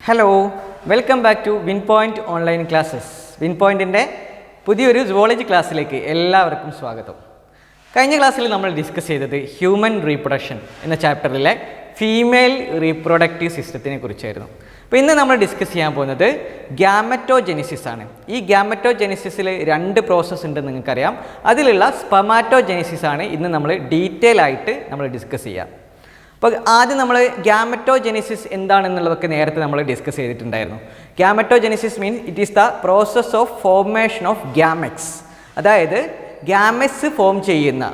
Hello, welcome back to win point online classes. Win പോയിന്റിൻ്റെ പുതിയൊരു zoology ക്ലാസ്സിലേക്ക് എല്ലാവർക്കും സ്വാഗതം. കഴിഞ്ഞ ക്ലാസ്സിൽ നമ്മൾ ഡിസ്കസ് ചെയ്തത് ഹ്യൂമൻ റീപ്രൊഡക്ഷൻ എന്ന ചാപ്റ്ററിലെ ഫീമെയിൽ റീപ്രൊഡക്റ്റീവ് സിസ്റ്റത്തിനെ കുറിച്ചായിരുന്നു. അപ്പോൾ ഇന്ന് നമ്മൾ ഡിസ്കസ് ചെയ്യാൻ പോകുന്നത് ഗ്യാമറ്റോജെനിസിസ് ആണ്. ഈ ഗ്യാമറ്റോജെനിസിസിൽ രണ്ട് പ്രോസസ്സ് ഉണ്ടെന്ന് നിങ്ങൾക്കറിയാം. അതിലുള്ള സ്പെർമാറ്റോജെനിസിസ് ആണ് ഇന്ന് നമ്മൾ ഡീറ്റെയിൽ ആയിട്ട് നമ്മൾ ഡിസ്കസ് ചെയ്യാം. അപ്പോൾ ആദ്യം നമ്മൾ ഗ്യാമറ്റോജെനിസിസ് എന്താണെന്നുള്ളതൊക്കെ നേരത്തെ നമ്മൾ ഡിസ്കസ് ചെയ്തിട്ടുണ്ടായിരുന്നു. Gametogenesis means it is the process of formation of gametes. അതായത് ഗ്യാമെറ്റ്സ് ഫോം ചെയ്യുന്ന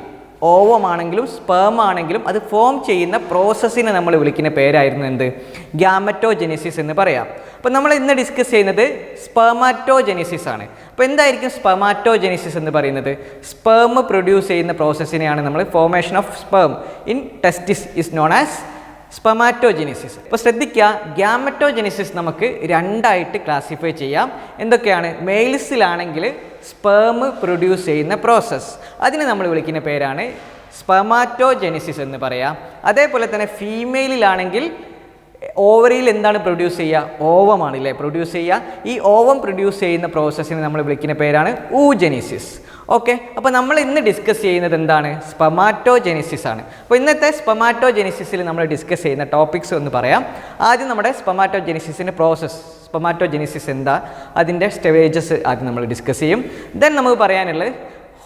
ഓവമാണെങ്കിലും സ്പേം ആണെങ്കിലും അത് ഫോം ചെയ്യുന്ന പ്രോസസ്സിനെ നമ്മൾ വിളിക്കുന്ന പേരായിരുന്നു എന്ത്? ഗ്യാമറ്റോജെനിസിസ് എന്ന് പറയാം. അപ്പോൾ നമ്മൾ ഇന്ന് ഡിസ്കസ് ചെയ്യുന്നത് സ്പെർമാറ്റോജെനിസിസ് ആണ്. അപ്പോൾ എന്തായിരിക്കും സ്പെർമാറ്റോജെനിസിസ് എന്ന് പറയുന്നത്? സ്പേം പ്രൊഡ്യൂസ് ചെയ്യുന്ന പ്രോസസ്സിനെയാണ് നമ്മൾ formation of sperm in testis is known as spermatogenesis. അപ്പോൾ ശ്രദ്ധിക്കുക, ഗ്യാമറ്റോജെനിസിസ് നമുക്ക് രണ്ടായിട്ട് ക്ലാസിഫൈ ചെയ്യാം. എന്തൊക്കെയാണ്? മെയിൽസിലാണെങ്കിൽ സ്പേം പ്രൊഡ്യൂസ് ചെയ്യുന്ന പ്രോസസ്സ്, അതിനെ നമ്മൾ വിളിക്കുന്ന പേരാണ് സ്പെർമാറ്റോജെനിസിസ് എന്ന് പറയാം. അതേപോലെ തന്നെ ഫീമെയിലാണെങ്കിൽ ഓവറിയിൽ എന്താണ് പ്രൊഡ്യൂസ് ചെയ്യുക? ഓവമാണല്ലേ പ്രൊഡ്യൂസ് ചെയ്യുക. ഈ ഓവം പ്രൊഡ്യൂസ് ചെയ്യുന്ന പ്രോസസ്സിനെ നമ്മൾ വിളിക്കുന്ന പേരാണ് oogenesis. ഓക്കെ, അപ്പോൾ നമ്മൾ ഇന്ന് ഡിസ്കസ് ചെയ്യുന്നത് എന്താണ്? സ്പെർമാറ്റോജെനിസിസ് ആണ്. അപ്പോൾ ഇന്നത്തെ സ്പെർമാറ്റോജെനിസിസിൽ നമ്മൾ ഡിസ്കസ് ചെയ്യുന്ന ടോപ്പിക്സ് ഒന്ന് പറയാം. ആദ്യം നമ്മുടെ സ്പെർമാറ്റോജെനിസിൻ്റെ പ്രോസസ്സ്, സ്പെർമാറ്റോജെനിസിസ് എന്താ, അതിൻ്റെ സ്റ്റേജസ് ആദ്യം നമ്മൾ ഡിസ്കസ് ചെയ്യും. ദെൻ നമുക്ക് പറയാനുള്ളത്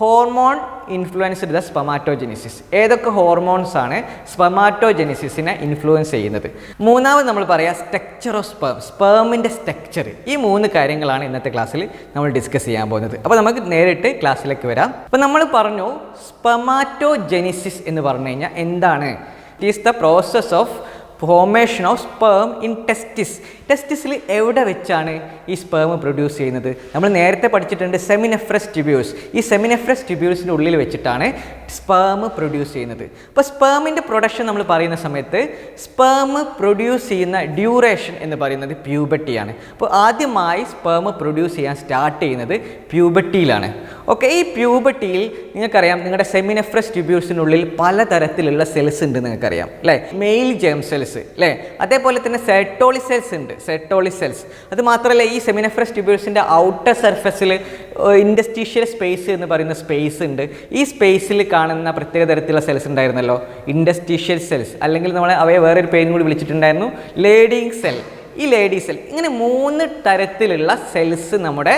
ഹോർമോൺ ഇൻഫ്ലുവൻസ്ഡ് ദ സ്പെർമാറ്റോജെനിസിസ്. ഏതൊക്കെ ഹോർമോൺസ് ആണ് സ്പെർമാറ്റോജെനിസിസിനെ ഇൻഫ്ലുവൻസ് ചെയ്യുന്നത്. മൂന്നാമത് നമ്മൾ പറയാം സ്ട്രക്ചർ ഓഫ് സ്പേം, സ്പേമിൻ്റെ സ്ട്രക്ചർ. ഈ മൂന്ന് കാര്യങ്ങളാണ് ഇന്നത്തെ ക്ലാസ്സിൽ നമ്മൾ ഡിസ്കസ് ചെയ്യാൻ പോകുന്നത്. അപ്പോൾ നമുക്ക് നേരിട്ട് ക്ലാസ്സിലേക്ക് വരാം. അപ്പോൾ നമ്മൾ പറഞ്ഞു സ്പെർമാറ്റോജെനിസിസ് എന്ന് പറഞ്ഞു കഴിഞ്ഞാൽ എന്താണ്? It is the process of formation of sperm in testis. ടെസ്റ്റിസിൽ എവിടെ വെച്ചാണ് ഈ സ്പേം പ്രൊഡ്യൂസ് ചെയ്യുന്നത്? നമ്മൾ നേരത്തെ പഠിച്ചിട്ടുണ്ട് സെമിനെഫ്രസ് ട്യൂബ്യൂൾസ്. ഈ സെമിനെഫ്രസ് ട്യൂബ്യൂൾസിൻ്റെ ഉള്ളിൽ വെച്ചിട്ടാണ് സ്പേം പ്രൊഡ്യൂസ് ചെയ്യുന്നത്. അപ്പോൾ സ്പേമിൻ്റെ പ്രൊഡക്ഷൻ നമ്മൾ പറയുന്ന സമയത്ത് സ്പേം പ്രൊഡ്യൂസ് ചെയ്യുന്ന ഡ്യൂറേഷൻ എന്ന് പറയുന്നത് പ്യൂബർട്ടിയാണ്. അപ്പോൾ ആദ്യമായി സ്പേം പ്രൊഡ്യൂസ് ചെയ്യാൻ സ്റ്റാർട്ട് ചെയ്യുന്നത് പ്യൂബർട്ടിയിലാണ്. ഓക്കെ, ഈ പ്യൂബർട്ടിയിൽ നിങ്ങൾക്കറിയാം നിങ്ങളുടെ സെമിനെഫ്രസ് ട്യൂബ്യൂൾസിനുള്ളിൽ പലതരത്തിലുള്ള സെൽസ് ഉണ്ട് നിങ്ങൾക്കറിയാം അല്ലേ? മെയിൽ ജേം സെൽസ് അല്ലേ? അതേപോലെ തന്നെ സെർട്ടോളി സെൽസ് ഉണ്ട്, സെർട്ടോളി സെൽസ്. അത് മാത്രമല്ല ഈ സെമിനെഫ്രസ് ട്യൂബ്യൂൾസിൻ്റെ ഔട്ടർ സർഫസിൽ ഇൻഡസ്ട്രീഷ്യൽ സ്പേസ് എന്ന് പറയുന്ന സ്പേസ് ഉണ്ട്. ഈ സ്പേസിൽ കാണുന്ന പ്രത്യേക തരത്തിലുള്ള സെൽസ് ഉണ്ടായിരുന്നല്ലോ, ഇൻഡസ്ട്രീഷ്യൽ സെൽസ്, അല്ലെങ്കിൽ നമ്മൾ അവയെ വേറൊരു പേരും കൂടി വിളിച്ചിട്ടുണ്ടായിരുന്നു, ലേഡിങ് സെൽ. ഈ ലേഡി സെൽ, ഇങ്ങനെ 3 തരത്തിലുള്ള സെൽസ് നമ്മുടെ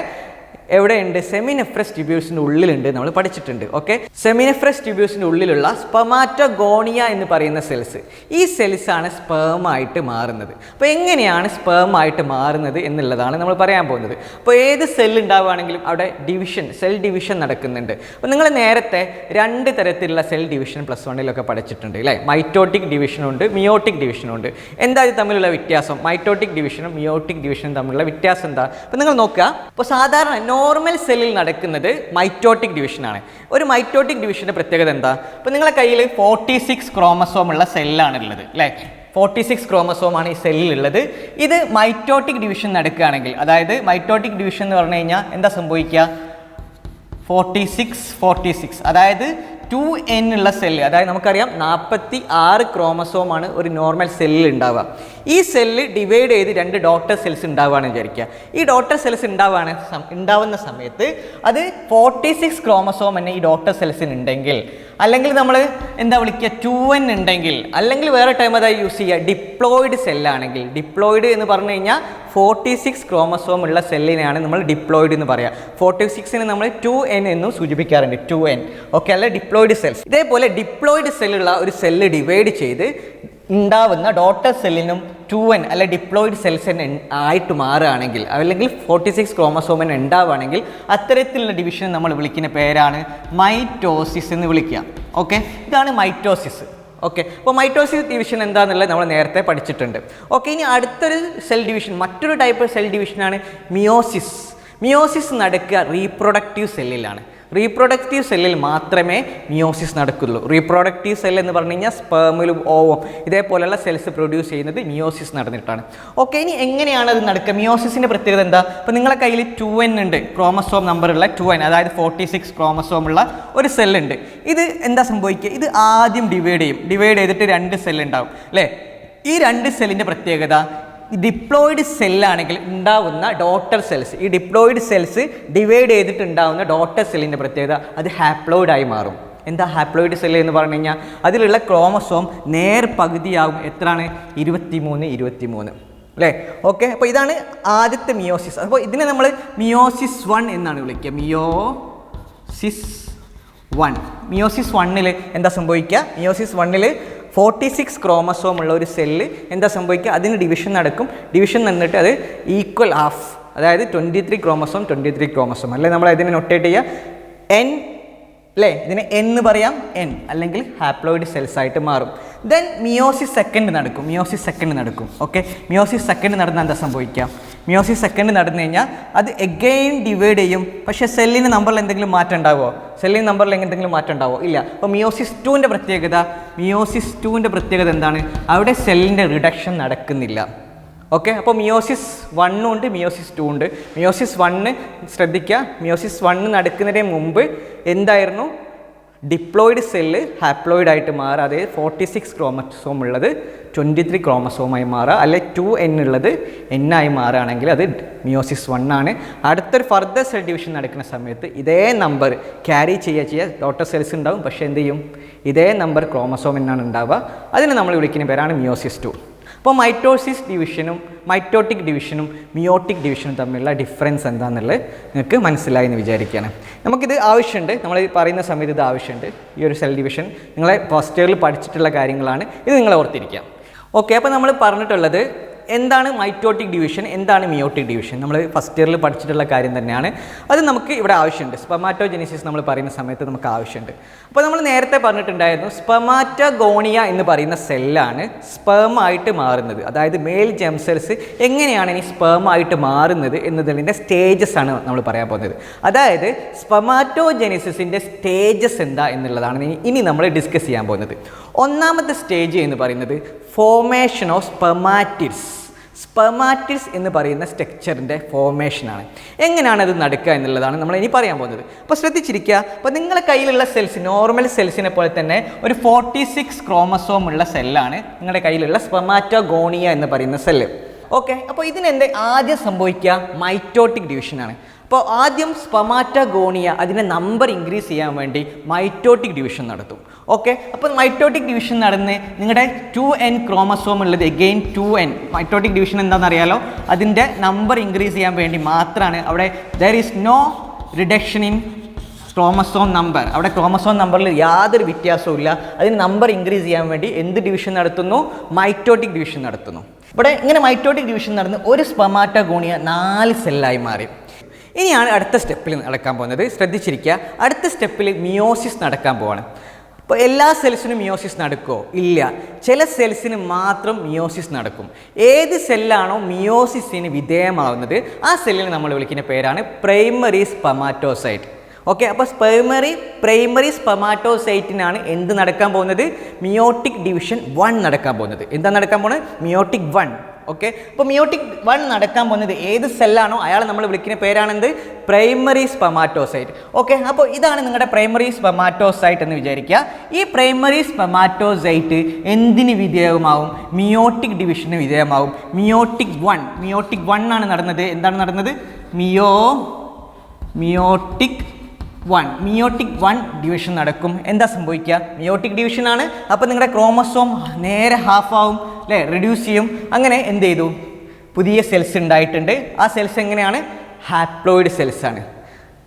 എവിടെയുണ്ട്? സെമിനെഫ്രസ് ട്യൂബ്യൂൾസിൻ്റെ ഉള്ളിലുണ്ട്, നമ്മൾ പഠിച്ചിട്ടുണ്ട്. ഓക്കെ, സെമിനെഫ്രസ് ട്യൂബ്യൂൾസിൻ്റെ ഉള്ളിലുള്ള സ്പെർമാറ്റോഗോണിയ എന്ന് പറയുന്ന സെൽസ്, ഈ സെൽസാണ് സ്പേമായിട്ട് മാറുന്നത്. അപ്പോൾ എങ്ങനെയാണ് സ്പേമായിട്ട് മാറുന്നത് എന്നുള്ളതാണ് നമ്മൾ പറയാൻ പോകുന്നത്. അപ്പോൾ ഏത് സെൽ ഉണ്ടാവുകയാണെങ്കിലും അവിടെ ഡിവിഷൻ, സെൽ ഡിവിഷൻ നടക്കുന്നുണ്ട്. അപ്പോൾ നിങ്ങൾ നേരത്തെ 2 തരത്തിലുള്ള സെൽ ഡിവിഷൻ +1 പഠിച്ചിട്ടുണ്ട് അല്ലേ? മൈറ്റോട്ടിക് ഡിവിഷനുണ്ട്, മിയോട്ടിക് ഡിവിഷനുണ്ട്. എന്താ ഇത് തമ്മിലുള്ള വ്യത്യാസം? മൈറ്റോട്ടിക് ഡിവിഷനും മിയോട്ടിക് ഡിവിഷനും തമ്മിലുള്ള വ്യത്യാസം എന്താ? അപ്പോൾ നിങ്ങൾ നോക്കുക, അപ്പോൾ സാധാരണ നോർമൽ സെല്ലിൽ നടക്കുന്നത് മൈറ്റോട്ടിക് ഡിവിഷനാണ്. ഒരു മൈറ്റോട്ടിക് ഡിവിഷൻ്റെ പ്രത്യേകത എന്താ? ഇപ്പോൾ നിങ്ങളുടെ കയ്യിൽ 46 ക്രോമസോം ഉള്ള സെല്ലാണുള്ളത് അല്ലേ? 46 ക്രോമസോമാണ് ഈ സെല്ലിലുള്ളത്. ഇത് മൈറ്റോട്ടിക് ഡിവിഷൻ നടക്കുകയാണെങ്കിൽ, അതായത് മൈറ്റോട്ടിക് ഡിവിഷൻ എന്ന് പറഞ്ഞു കഴിഞ്ഞാൽ എന്താ സംഭവിക്കുക? 46 അതായത് 2n ഉള്ള സെല്ല്, അതായത് നമുക്കറിയാം 46 ക്രോമസോമാണ് ഒരു നോർമൽ സെല്ലിൽ ഉണ്ടാവുക. ഈ സെല്ല് ഡിവൈഡ് ചെയ്ത് 2 ഡോട്ടർ സെൽസ് ഉണ്ടാവുകയാണെന്ന് വിചാരിക്കുക. ഈ ഡോട്ടർ സെൽസ് ഉണ്ടാവുന്ന സമയത്ത് അത് 46 ക്രോമസോം തന്നെ ഈ ഡോട്ടർ സെൽസിന് ഉണ്ടെങ്കിൽ, അല്ലെങ്കിൽ നമ്മൾ എന്താ വിളിക്കുക 2n ഉണ്ടെങ്കിൽ, അല്ലെങ്കിൽ വേറെ ടൈം അതായത് യൂസ് ചെയ്യുക ഡിപ്ലോയിഡ് സെല്ലാണെങ്കിൽ. ഡിപ്ലോയിഡ് എന്ന് പറഞ്ഞു കഴിഞ്ഞാൽ 46 ക്രോമസോം ഉള്ള സെല്ലിനെയാണ് നമ്മൾ ഡിപ്ലോയിഡ് എന്ന് പറയുക. 46ന് നമ്മൾ 2n എന്നും സൂചിപ്പിക്കാറുണ്ട്, 2n. ഓക്കെ, അല്ല ഡിപ്ലോയിഡ് സെൽസ്. ഇതേപോലെ ഡിപ്ലോയിഡ് സെല്ലുള്ള ഒരു സെല്ല് ഡിവൈഡ് ചെയ്ത് ഉണ്ടാവുന്ന ഡോട്ടർ സെല്ലിനും 2n അല്ലെ ഡിപ്ലോയിഡ് സെൽസ് ആയിട്ട് മാറുകയാണെങ്കിൽ, അല്ലെങ്കിൽ 46 ക്രോമസോമിന് ഉണ്ടാവുകയാണെങ്കിൽ അത്തരത്തിലുള്ള ഡിവിഷൻ നമ്മൾ വിളിക്കുന്ന പേരാണ് മൈറ്റോസിസ് എന്ന് വിളിക്കുക. ഓക്കെ, ഇതാണ് മൈറ്റോസിസ്. ഓക്കെ, അപ്പോൾ മൈറ്റോസിസ് ഡിവിഷൻ എന്താണെന്നുള്ളത് നമ്മൾ നേരത്തെ പഠിച്ചിട്ടുണ്ട്. ഓക്കെ, ഇനി അടുത്തൊരു സെൽ ഡിവിഷൻ, മറ്റൊരു ടൈപ്പ് സെൽ ഡിവിഷനാണ് മിയോസിസ്. മിയോസിസ് നടക്കുക റീപ്രൊഡക്റ്റീവ് സെല്ലിലാണ്. റീപ്രൊഡക്റ്റീവ് സെല്ലിൽ മാത്രമേ മിയോസിസ് നടക്കുള്ളൂ. റീപ്രൊഡക്റ്റീവ് സെൽ എന്ന് പറഞ്ഞു കഴിഞ്ഞാൽ സ്പേമിലും ഓവം ഇതേപോലെയുള്ള സെൽസ് പ്രൊഡ്യൂസ് ചെയ്യുന്നത് മിയോസിസ് നടന്നിട്ടാണ്. ഓക്കെ, ഇനി എങ്ങനെയാണ് അത് നടക്കുക? മിയോസിസിൻ്റെ പ്രത്യേകത എന്താ? അപ്പോൾ നിങ്ങളുടെ കയ്യിൽ 2n ഉണ്ട്, ക്രോമസോം നമ്പറുള്ള 2n, അതായത് 46 ക്രോമസോം ഉള്ള ഒരു സെല്ലുണ്ട്. ഇത് എന്താ സംഭവിക്കുക? ഇത് ആദ്യം ഡിവൈഡ് ചെയ്യും. ഡിവൈഡ് ചെയ്തിട്ട് 2 സെല്ല് ഉണ്ടാവും അല്ലേ? ഈ 2 സെല്ലിൻ്റെ പ്രത്യേകത ഡിപ്ലോയിഡ് സെല്ലാണെങ്കിൽ ഉണ്ടാവുന്ന ഡോട്ടർ സെൽസ്, ഈ ഡിപ്ലോയിഡ് സെൽസ് ഡിവൈഡ് ചെയ്തിട്ടുണ്ടാവുന്ന ഡോട്ടർ സെല്ലിൻ്റെ പ്രത്യേകത അത് ഹാപ്ലോയിഡായി മാറും. എന്താ ഹാപ്ലോയിഡ് സെല്ല് എന്ന് പറഞ്ഞു കഴിഞ്ഞാൽ അതിലുള്ള ക്രോമസോം നേർ പകുതിയാകും. എത്രയാണ്? 23 അല്ലേ? ഓക്കെ, അപ്പോൾ ഇതാണ് ആദ്യത്തെ മിയോസിസ്. അപ്പോൾ ഇതിനെ നമ്മൾ മിയോസിസ് 1 എന്നാണ് വിളിക്കുക. മിയോസിസ് 1ൽ എന്താ സംഭവിക്കുക? മിയോസിസ് 1ൽ 46 ക്രോമസോം ഉള്ള ഒരു സെല്ല് എന്താ സംഭവിക്കുക? അതിന് ഡിവിഷൻ നടക്കും. ഡിവിഷൻ നിന്നിട്ട് അത് ഈക്വൽ ഹാഫ്, അതായത് 23 ക്രോമസോം അല്ലെ നമ്മൾ ഇതിനെ നൊട്ടേറ്റ് ചെയ്യുക N അല്ലേ? ഇതിനെ എന്ന് പറയാം, N, അല്ലെങ്കിൽ ഹാപ്ലോയിഡ് സെൽസ് ആയിട്ട് മാറും. ദെൻ മിയോസിസ് സെക്കൻഡ് നടക്കും. ഓക്കെ, മിയോസിസ് സെക്കൻഡ് നടന്നാൽ എന്താ സംഭവിക്കുക? മിയോസിസ് സെക്കൻഡ് നടന്നു കഴിഞ്ഞാൽ അത് എഗെയിൻ ഡിവൈഡ് ചെയ്യും. പക്ഷേ സെല്ലിൻ്റെ നമ്പറിൽ എന്തെങ്കിലും മാറ്റം ഉണ്ടാവുമോ? ഇല്ല. അപ്പോൾ മിയോസിസ് 2ൻ്റെ പ്രത്യേകത എന്താണ്? അവിടെ സെല്ലിൻ്റെ റിഡക്ഷൻ നടക്കുന്നില്ല. ഓക്കെ, അപ്പോൾ മിയോസിസ് 1 ഉണ്ട്, മിയോസിസ് 2 ഉണ്ട്. മിയോസിസ് 1 ശ്രദ്ധിക്കുക, മിയോസിസ് 1 നടക്കുന്നതിന് മുമ്പ് എന്തായിരുന്നു? ഡിപ്ലോയിഡ് സെല്ല് ഹാപ്ലോയിഡ് ആയിട്ട് മാറുക. അതായത് 46 ക്രോമസോം ഉള്ളത് 23 ക്രോമസോമായി മാറുക, അല്ലെ 2N ഉള്ളത് N ആയി മാറുകയാണെങ്കിൽ അത് മിയോസിസ് 1 ആണ്. അടുത്തൊരു ഫർദർ സെൽ ഡിവിഷൻ നടക്കുന്ന സമയത്ത് ഇതേ നമ്പർ ക്യാരി ചെയ്യുക ഡോട്ടർ സെൽസ് ഉണ്ടാവും. പക്ഷേ എന്ത് ചെയ്യും? ഇതേ നമ്പർ ക്രോമസോം എന്നാണ് ഉണ്ടാവുക. അതിന് നമ്മൾ വിളിക്കുന്ന പേരാണ് മിയോസിസ് 2. അപ്പോൾ മൈറ്റോസിസ് ഡിവിഷനും മൈറ്റോട്ടിക് ഡിവിഷനും മിയോട്ടിക് ഡിവിഷനും തമ്മിലുള്ള ഡിഫറൻസ് എന്താണെന്നുള്ളത് നിങ്ങൾക്ക് മനസ്സിലായി എന്ന് വിചാരിക്കുകയാണ്. നമുക്കിത് ആവശ്യമുണ്ട്, നമ്മൾ പറയുന്ന സമയത്ത് ഇത് ആവശ്യമുണ്ട്. ഈ ഒരു സെൽ ഡിവിഷൻ നിങ്ങളെ ഫസ്റ്റ് ഇയറിൽ പഠിച്ചിട്ടുള്ള കാര്യങ്ങളാണ്, ഇത് നിങ്ങൾ ഓർത്തിരിക്കുക. ഓക്കെ, അപ്പോൾ നമ്മൾ പറഞ്ഞിട്ടുള്ളത് എന്താണ് മൈറ്റോട്ടിക് ഡിവിഷൻ, എന്താണ് മിയോട്ടിക് ഡിവിഷൻ. നമ്മൾ ഫസ്റ്റ് ഇയറിൽ പഠിച്ചിട്ടുള്ള കാര്യം തന്നെയാണ്. അത് നമുക്ക് ഇവിടെ ആവശ്യമുണ്ട്. സ്പെർമാറ്റോജെനിസിസ് നമ്മൾ പറയുന്ന സമയത്ത് നമുക്ക് ആവശ്യമുണ്ട്. അപ്പോൾ നമ്മൾ നേരത്തെ പറഞ്ഞിട്ടുണ്ടായിരുന്നു സ്പെർമാറ്റോഗോണിയ എന്ന് പറയുന്ന സെല്ലാണ് സ്പേം ആയിട്ട് മാറുന്നത്. അതായത് മെയിൽ ജെം സെൽസ് എങ്ങനെയാണ് ഇനി സ്പേം ആയിട്ട് മാറുന്നത് എന്നതിൻ്റെ സ്റ്റേജസ് ആണ് നമ്മൾ പറയാൻ പോകുന്നത്. അതായത് സ്പെർമാറ്റോജെനിസിസിൻ്റെ സ്റ്റേജസ് എന്താ എന്നുള്ളതാണ് ഇനി നമ്മൾ ഡിസ്കസ് ചെയ്യാൻ പോകുന്നത്. ഒന്നാമത്തെ സ്റ്റേജ് എന്ന് പറയുന്നത് ഫോർമേഷൻ ഓഫ് സ്പെർമാറ്റിഡ്സ് എന്ന് പറയുന്ന സ്ട്രക്ചറിൻ്റെ ഫോർമേഷനാണ്. എങ്ങനെയാണ് അത് നടക്കുക എന്നുള്ളതാണ് നമ്മൾ ഇനി പറയാൻ പോകുന്നത്. അപ്പോൾ ശ്രദ്ധിച്ചിരിക്കുക. അപ്പോൾ നിങ്ങളുടെ കയ്യിലുള്ള സെൽസ് നോർമൽ സെൽസിനെ പോലെ തന്നെ ഒരു 46 ക്രോമസോം ഉള്ള സെല്ലാണ് നിങ്ങളുടെ കയ്യിലുള്ള സ്പെർമാറ്റോഗോണിയ എന്ന് പറയുന്ന സെല്ല്. ഓക്കെ, അപ്പോൾ ഇതിനെന്ത് ആദ്യം സംഭവിക്കുക? മൈറ്റോട്ടിക് ഡിവിഷനാണ്. അപ്പോൾ ആദ്യം സ്പെർമാറ്റോഗോണിയ അതിൻ്റെ നമ്പർ ഇൻക്രീസ് ചെയ്യാൻ വേണ്ടി മൈറ്റോട്ടിക് ഡിവിഷൻ നടത്തും. ഓക്കെ, അപ്പോൾ മൈറ്റോട്ടിക് ഡിവിഷൻ നടന്ന് നിങ്ങളുടെ 2N ക്രോമസോം ഉള്ളത് എഗെയിൻ 2N. മൈറ്റോട്ടിക് ഡിവിഷൻ എന്താണെന്ന് അറിയാലോ? അതിൻ്റെ നമ്പർ ഇൻക്രീസ് ചെയ്യാൻ വേണ്ടി മാത്രമാണ്. അവിടെ there is no reduction in chromosome number. അവിടെ ക്രോമസോം നമ്പറിൽ യാതൊരു വ്യത്യാസവും ഇല്ല. അതിന് നമ്പർ ഇൻക്രീസ് ചെയ്യാൻ വേണ്ടി എന്ത് ഡിവിഷൻ നടത്തുന്നു? മൈറ്റോട്ടിക് ഡിവിഷൻ നടത്തുന്നു. ഇവിടെ ഇങ്ങനെ മൈറ്റോട്ടിക് ഡിവിഷൻ നടന്ന് ഒരു സ്പെർമാറ്റോഗോണിയ 4 സെല്ലായി മാറി. ഇനിയാണ് അടുത്ത സ്റ്റെപ്പിൽ നടക്കാൻ പോകുന്നത്. ശ്രദ്ധിച്ചിരിക്കുക. അടുത്ത സ്റ്റെപ്പിൽ മിയോസിസ് നടക്കാൻ പോവാണ്. അപ്പോൾ എല്ലാ സെൽസിനും മിയോസിസ് നടക്കുമോ? ഇല്ല. ചില സെൽസിന് മാത്രം മിയോസിസ് നടക്കും. ഏത് സെല്ലാണോ മിയോസിസിന് വിധേയമാവുന്നത് ആ സെല്ലിന് നമ്മൾ വിളിക്കുന്ന പേരാണ് പ്രൈമറി സ്പെർമാറ്റോസൈറ്റ്. ഓക്കെ, അപ്പോൾ പ്രൈമറി സ്പെർമാറ്റോസൈറ്റിനാണ് എന്ത് നടക്കാൻ പോകുന്നത്? മിയോട്ടിക് ഡിവിഷൻ 1 നടക്കാൻ പോകുന്നത്. എന്താ നടക്കാൻ പോകുന്നത്? മിയോട്ടിക് 1. ഓക്കെ, അപ്പോൾ മിയോട്ടിക് 1 നടക്കാൻ പോകുന്നത് ഏത് സെല്ലാണോ അയാൾ നമ്മൾ വിളിക്കുന്ന പേരാണെന്ത്? Primary spermatocyte. ഓക്കെ, അപ്പോൾ ഇതാണ് നിങ്ങളുടെ പ്രൈമറി സ്പെർമാറ്റോസൈറ്റ് എന്ന് വിചാരിക്കുക. ഈ പ്രൈമറി സ്പെർമാറ്റോസൈറ്റ് എന്തിന് വിധേയമാവും? മിയോട്ടിക് ഡിവിഷന് വിധേയമാവും. മിയോട്ടിക് 1 ആണ് നടന്നത്. എന്താണ് നടന്നത്? മിയോട്ടിക് 1 ഡിവിഷൻ നടക്കും. എന്താ സംഭവിക്കുക? മിയോട്ടിക് ഡിവിഷൻ ആണ്. അപ്പോൾ നിങ്ങളുടെ ക്രോമസോം നേരെ ഹാഫ് ആവും അല്ലേ? റെഡ്യൂസ് ചെയ്യും. അങ്ങനെ എന്ത് ചെയ്തു? പുതിയ സെൽസ് ഉണ്ടായിട്ടുണ്ട്. ആ സെൽസ് എങ്ങനെയാണ്? ഹാപ്ലോയിഡ് സെൽസ് ആണ്.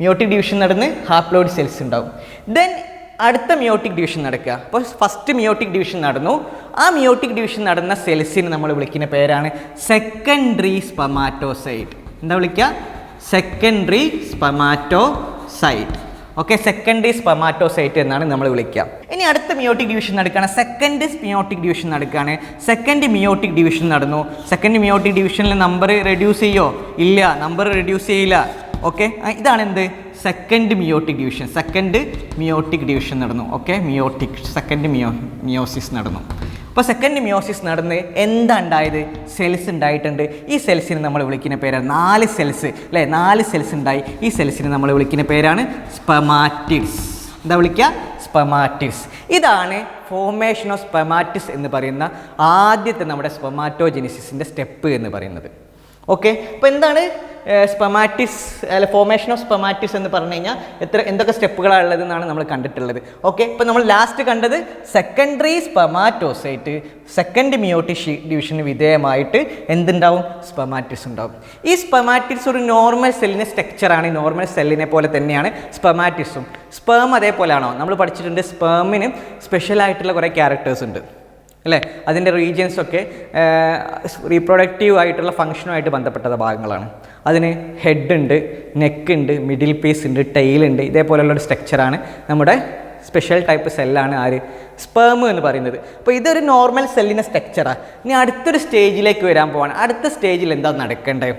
മിയോട്ടിക് ഡിവിഷൻ നടന്ന് ഹാപ്ലോയിഡ് സെൽസ് ഉണ്ടാവും. ദെൻ അടുത്ത മിയോട്ടിക് ഡിവിഷൻ നടക്കുക. അപ്പോൾ ഫസ്റ്റ് മിയോട്ടിക് ഡിവിഷൻ നടന്നു. ആ മിയോട്ടിക് ഡിവിഷൻ നടന്ന സെൽസിന് നമ്മൾ വിളിക്കുന്ന പേരാണ് സെക്കൻഡറി സ്പെർമാറ്റോസൈറ്റ്. എന്താ വിളിക്കുക? Secondary spermatocyte. Okay, secondary spermatocyte എന്നാണ് നമ്മൾ വിളിക്കുക. ഇനി അടുത്ത മിയോട്ടിക് ഡിവിഷൻ നടക്കുകയാണ്. സെക്കൻഡ് മിയോട്ടിക് ഡിവിഷൻ നടക്കുകയാണ്. സെക്കൻഡ് മിയോട്ടിക് ഡിവിഷൻ നടന്നു. സെക്കൻഡ് മിയോട്ടിക് ഡിവിഷനിൽ നമ്പർ റെഡ്യൂസ് ചെയ്യോ? ഇല്ല, നമ്പർ റെഡ്യൂസ് ചെയ്യില്ല. ഓക്കെ, ഇതാണ് എന്ത്? സെക്കൻഡ് മിയോട്ടിക് ഡിവിഷൻ നടന്നു. ഓക്കെ, സെക്കൻഡ് മിയോസിസ് നടന്നു. അപ്പോൾ സെക്കൻഡ് മിയോസിസ് നടന്ന് എന്താ ഉണ്ടായത്? സെൽസ് ഉണ്ടായിട്ടുണ്ട്. ഈ സെൽസിന് നമ്മൾ വിളിക്കുന്ന പേരാണ് 4 സെൽസ് അല്ലേ? 4 സെൽസ് ഉണ്ടായി. ഈ സെൽസിന് നമ്മൾ വിളിക്കുന്ന പേരാണ് സ്പെർമാറ്റിഡ്സ്. എന്താ വിളിക്കുക? സ്പെമാറ്റിഡ്സ്. ഇതാണ് ഫോർമേഷൻ ഓഫ് സ്പെമാറ്റിഡ്സ് എന്ന് പറയുന്ന ആദ്യത്തെ നമ്മുടെ സ്പെമാറ്റോജെനിസിസിൻ്റെ സ്റ്റെപ്പ് എന്ന് പറയുന്നത്. ഓക്കെ, അപ്പോൾ എന്താണ് സ്പെമാറ്റിഡ്സ് അല്ല ഫോർമേഷൻ ഓഫ് സ്പെമാറ്റിഡ്സ് എന്ന് പറഞ്ഞു കഴിഞ്ഞാൽ എന്തൊക്കെ സ്റ്റെപ്പുകളാണ് ഉള്ളതെന്നാണ് നമ്മൾ കണ്ടിട്ടുള്ളത്. ഓക്കെ, ഇപ്പോൾ നമ്മൾ ലാസ്റ്റ് കണ്ടത് സെക്കൻഡറി സ്പെമാറ്റോസൈറ്റ് സെക്കൻഡ് മിയോട്ടിക് ഡിവിഷന് വിധേയമായിട്ട് എന്തുണ്ടാവും? സ്പെമാറ്റിഡ്സ് ഉണ്ടാവും. ഈ സ്പെമാറ്റിഡ്സ് ഒരു നോർമൽ സെല്ലിൻ്റെ സ്ട്രക്ചറാണ്. നോർമൽ സെല്ലിനെ പോലെ തന്നെയാണ് സ്പെമാറ്റിഡ്സും. സ്പേം അതേപോലെയാണോ? നമ്മൾ പഠിച്ചിട്ടുണ്ട് സ്പേമിന് സ്പെഷ്യലായിട്ടുള്ള കുറേ ക്യാരക്ടേഴ്സ് ഉണ്ട് അല്ലേ? അതിൻ്റെ റീജിയൻസൊക്കെ റീപ്രൊഡക്റ്റീവ് ആയിട്ടുള്ള ഫങ്ഷനുമായിട്ട് ബന്ധപ്പെട്ട ഭാഗങ്ങളാണ്. അതിന് ഹെഡ് ഉണ്ട്, നെക്ക് ഉണ്ട്, മിഡിൽ പീസ് ഉണ്ട്, ടെയിലുണ്ട്. ഇതേപോലെയുള്ളൊരു സ്ട്രക്ചറാണ് നമ്മുടെ സ്പെഷ്യൽ ടൈപ്പ് സെല്ലാണ് ആര്? സ്പേം എന്ന് പറയുന്നത്. അപ്പോൾ ഇതൊരു നോർമൽ സെല്ലിൻ്റെ സ്ട്രക്ചറാണ്. ഇനി അടുത്തൊരു സ്റ്റേജിലേക്ക് വരാൻ പോവാണ്. അടുത്ത സ്റ്റേജിൽ എന്താ നടക്കേണ്ടത്?